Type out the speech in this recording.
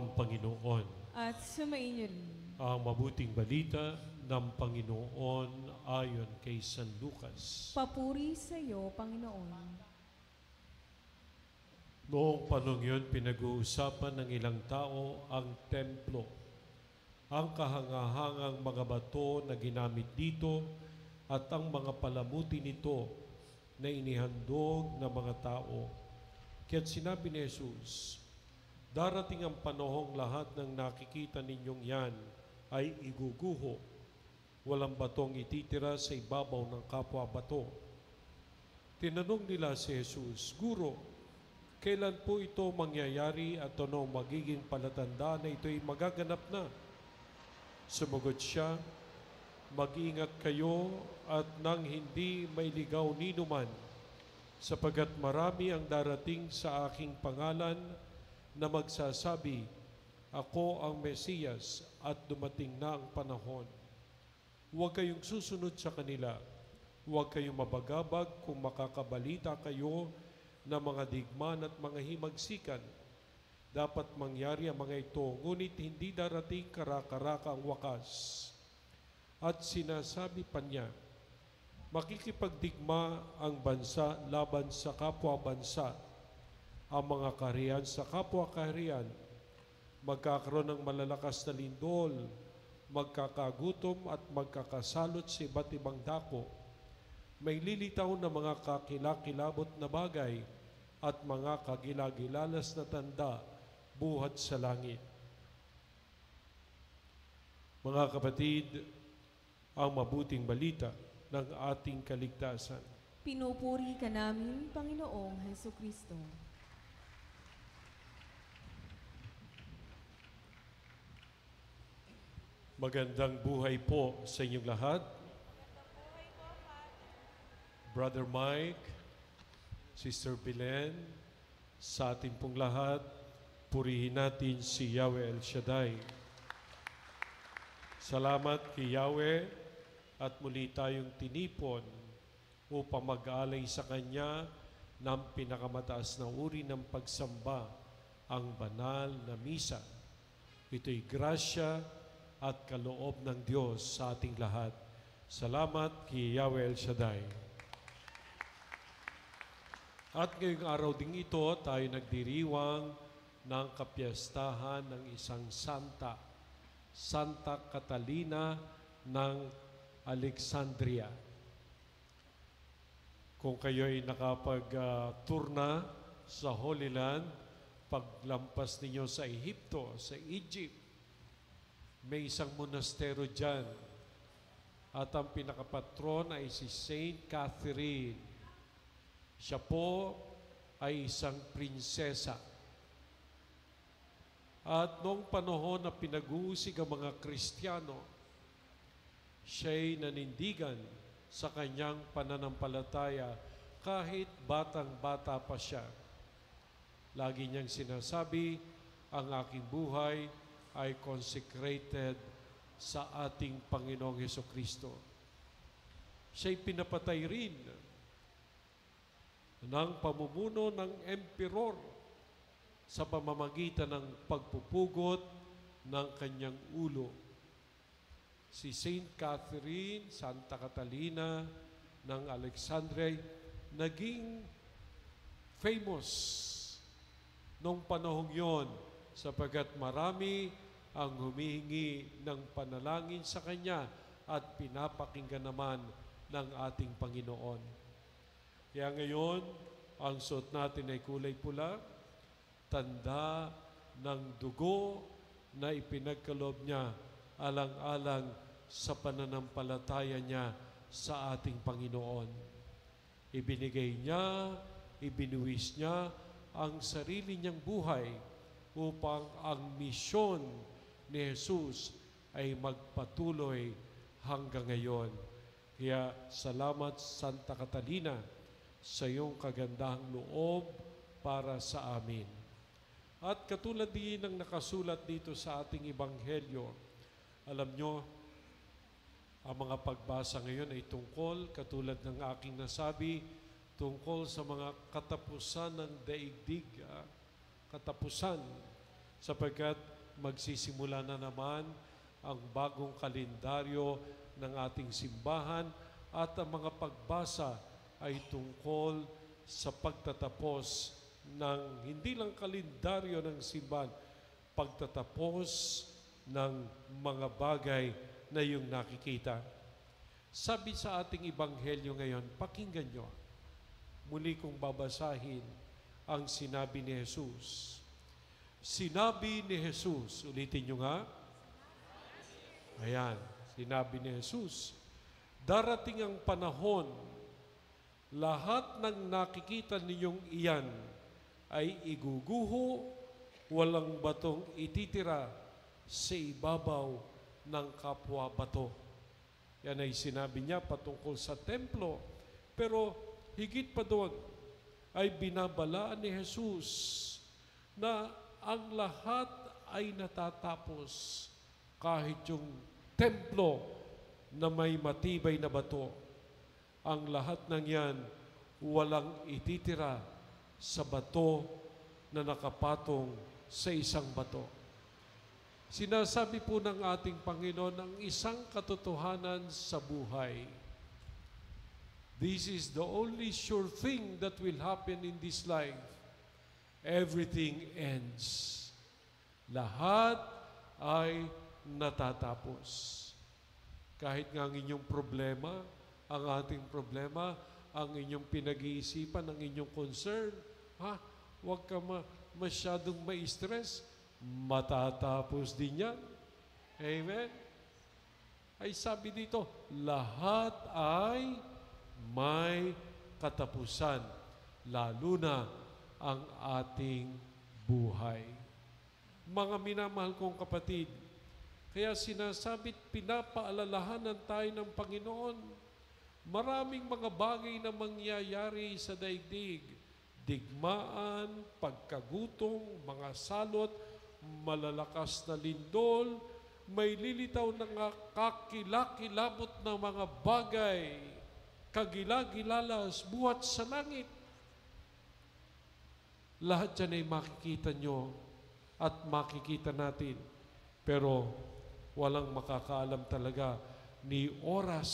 ang Panginoon. At sumainyo rin. Ang mabuting balita ng Panginoon ayon kay San Lucas. Papuri sa iyo, Panginoon. Noong panahon yun, pinag-uusapan ng ilang tao ang templo. Ang kahangahangang mga bato na ginamit dito at ang mga palamuti nito na inihandog ng mga tao. Kaya't sinabi ni Jesus, darating ang panahong lahat ng nakikita ninyong yan ay iguguho. Walang batong ititira sa ibabaw ng kapwa bato. Tinanong nila si Jesus, Guro, kailan po ito mangyayari at ano magiging palatanda na ito'y magaganap na? Sumagot siya, mag-ingat kayo at nang hindi may ligaw ninuman, sapagat marami ang darating sa aking pangalan na magsasabi, ako ang Mesiyas at dumating na ang panahon. Huwag kayong susunod sa kanila. Huwag kayong mabagabag kung makakabalita kayo ng mga digman at mga himagsikan. Dapat mangyari ang mga ito, ngunit hindi darating kara-karaka ang wakas. At sinasabi pa niya, makikipagdigma ang bansa laban sa kapwa bansa, ang mga kaharian sa kapwa kaharian, magkakaroon ng malalakas na lindol, magkakagutom at magkakasalot sa iba't ibang dako. May lilitaw na mga kakilakilabot na bagay at mga kagilagilalas na tanda buhat sa langit. Mga kapatid, ang mabuting balita ng ating kaligtasan. Pinupuri ka namin, Panginoong Hesukristo. Magandang buhay po sa inyong lahat. Brother Mike, Sister Belen, sa ating pong lahat, purihin natin si Yahweh El Shaddai. Salamat kay Yahweh at muli tayong tinipon upang mag-alay sa Kanya ng pinakamataas na uri ng pagsamba, ang banal na misa. Ito'y grasya at kaloob ng Diyos sa ating lahat. Salamat kay Yahweh El Shaddai. At ngayong araw ding ito, tayo nagdiriwang ng kapiyastahan ng isang santa, Santa Catalina ng Alexandria. Kung kayo ay nakapag-tour na sa Holy Land, paglampas ninyo sa Ehipto, sa Egypt, may isang monastero dyan. At ang pinakapatron ay si Saint Catherine. Siya po ay isang prinsesa. At noong panahon na pinag-uusig ang mga Kristiyano, siya'y nanindigan sa kanyang pananampalataya kahit batang-bata pa siya. Lagi niyang sinasabi, ang aking buhay ay consecrated sa ating Panginoong Hesukristo. Siya'y pinapatay rin ng pamumuno ng emperor sa pamamagitan ng pagpupugot ng kanyang ulo. Si Saint Catherine, Santa Catalina ng Alexandria, naging famous noong panahong yon sapagkat marami ang humihingi ng panalangin sa Kanya at pinapakinggan naman ng ating Panginoon. Kaya ngayon, ang suot natin ay kulay pula, tanda ng dugo na ipinagkaloob niya alang-alang sa pananampalataya niya sa ating Panginoon. Ibinigay niya, ibinuwis niya ang sarili niyang buhay upang ang misyon ni Jesus ay magpatuloy hanggang ngayon. Kaya salamat Santa Catalina sa iyong kagandahang loob para sa amin. At katulad din ng nakasulat dito sa ating Ebanghelyo, alam nyo, ang mga pagbasa ngayon ay tungkol, katulad ng aking nasabi, tungkol sa mga katapusan ng daigdig, katapusan, sapagkat magsisimula na naman ang bagong kalendaryo ng ating simbahan at ang mga pagbasa ay tungkol sa pagtatapos ng hindi lang kalendaryo ng simbahan, pagtatapos ng mga bagay na iyong nakikita. Sabi sa ating ebanghelyo ngayon, pakinggan nyo. Muli kong babasahin ang sinabi ni Jesus. Sinabi ni Jesus, ulitin nyo nga. Ayan, sinabi ni Jesus, darating ang panahon, lahat ng nakikita ninyong iyan ay iguguho, walang batong ititira sa ibabaw ng kapwa bato. Yan ay sinabi niya patungkol sa templo. Pero higit pa doon ay binabalaan ni Jesus na ang lahat ay natatapos kahit yung templo na may matibay na bato. Ang lahat ng yan walang ititira sa bato na nakapatong sa isang bato. Sinasabi po ng ating Panginoon ang isang katotohanan sa buhay. This is the only sure thing that will happen in this life. Everything ends. Lahat ay natatapos. Kahit nga ang inyong problema, ang ating problema, ang inyong pinag-iisipan, ang inyong concern, huwag ka masyadong ma-stress, matatapos din yan. Amen? Ay sabi dito, lahat ay may katapusan, lalo na ang ating buhay. Mga minamahal kong kapatid, kaya sinasabit, pinapaalalahanan tayo ng Panginoon. Maraming mga bagay na mangyayari sa daigdig. Digmaan, pagkagutom, mga salot, malalakas na lindol, may lilitaw na kakilakilabot na mga bagay, kagilagilalas, buhat sa langit. Lahat yan ay makikita nyo at makikita natin. Pero walang makakaalam talaga ni oras